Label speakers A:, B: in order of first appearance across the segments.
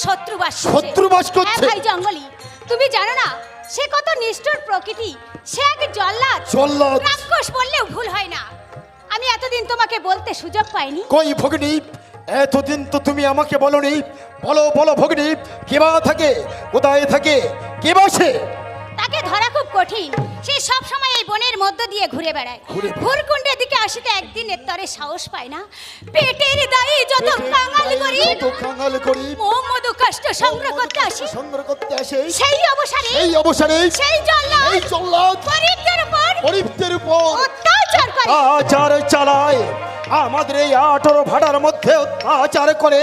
A: শত্রু বাস করছে।
B: শত্রু বাস করছে?
A: হ্যাঁ ভাই জঙ্গলি, তুমি জানো না সে কত নিষ্ঠুর প্রকৃতি। সে এক জল্লাদ।
B: জল্লাদ?
A: রাক্ষস বললেও ভুল হয় না। আমি এতদিন তোমাকে বলতে সুযোগ পাইনি।
B: কই ভগিনী, এতদিন তো তুমি আমাকে বলনি। বলো বলো ভগিনী, কে বা থাকে, কোথায় থাকে, কে বসে?
A: তাকে ধরা খুব কঠিন। সে সব সময় এই বনের মধ্য দিয়ে ঘুরে বেড়ায়। ভুরকুণ্ডের দিকে আসিতে একদিনের তরে সাহস পায় না। পেটের দায়ে যত কাঙাল করি মধু কষ্ট সংগ্রহ করতে আসে। সেই অবসরে সেই জল্লাদ গরিবদের উপর
B: অত্যাচার চালায়। আমাদের এই 18 ভাড়ার মধ্যে অত্যাচার করে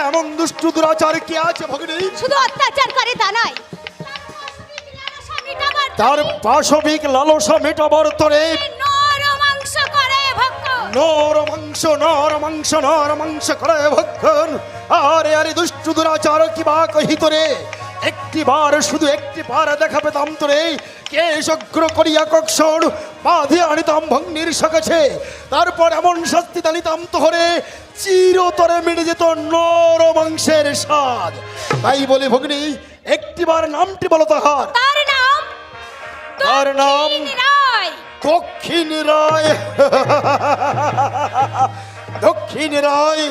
B: এমন দুষ্ট দুরাচার কি আছে ভগিনী?
A: শুধু অত্যাচার করে তা নয়,
B: তার পাশবিক লালসা মেটাবার তরে
A: নর মাংস
B: করে ভক্ষণ। আরে আরে দুষ্ট দুরাচার কি বা কহিত রে। শুধু একটি বার দেখা পেতাম তোরে, কে সগ্র করিয়া কক্ষণ বাঁধিয়া আনিতাম ভগ্নির সকাছে। তারপর এমন শাস্তি দানিতাম তোহরে, চিরতরে মিটে যেত নর মাংসের স্বাদ। তাই বলে ভগ্নি, একটিবার নামটি বলো তাহার।
A: তার নাম
B: দক্ষিণ রায়। দক্ষিণ রায়,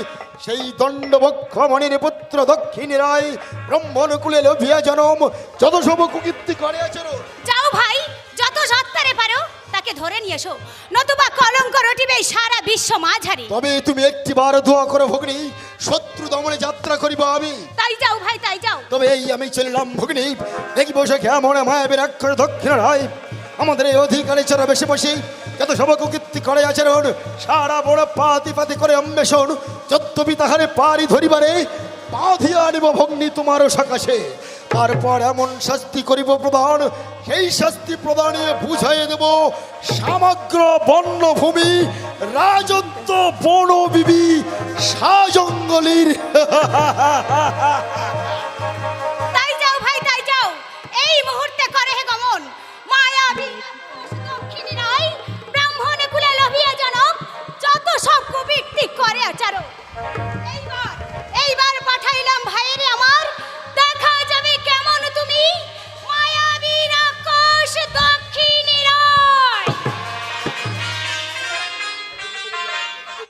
B: সেই দণ্ডবক্ষ মণির পুত্র দক্ষিণ রায় ব্রহ্মণকুলে লোভিয়া জনম, যত সব কুকীর্তি করে আচরণ।
A: যাও ভাই, যত সত্তরে পারো তাকে ধরে নিয়ে এসো, নতুবা কলঙ্ক রটিবে সারা বিশ্ব মাঝারি।
B: তবে তুমি একটিবার দোয়া করো ভগ্নি, শত্রু দমনে যাত্রা করিব আমি।
A: তাই যাও ভাই, তাই যাও।
B: তবে এই আমি চলিলাম ভগ্নি, দেখি বসে কেমন মায়াবীর অক্ষর দক্ষিণ রায় আমাদের এই অধিকারে ছাড়া বেশি বসি যত সব কুকীর্তি করে আচরণ, সারা বড় পাতি পাতি করে অন্বেষণ, যদ্যপি তাহারে পারি ধরিবারে বাঁধিয়া আনিব ভগ্নি তোমারও সকাশে। তারপর এমন শাস্তি করিব প্রদান, সেই শাস্তি প্রদানে বুঝাইয়ে দেব সমগ্র বন্যভূমি, রাজত্ব বনবিবি সাজঙ্গলির।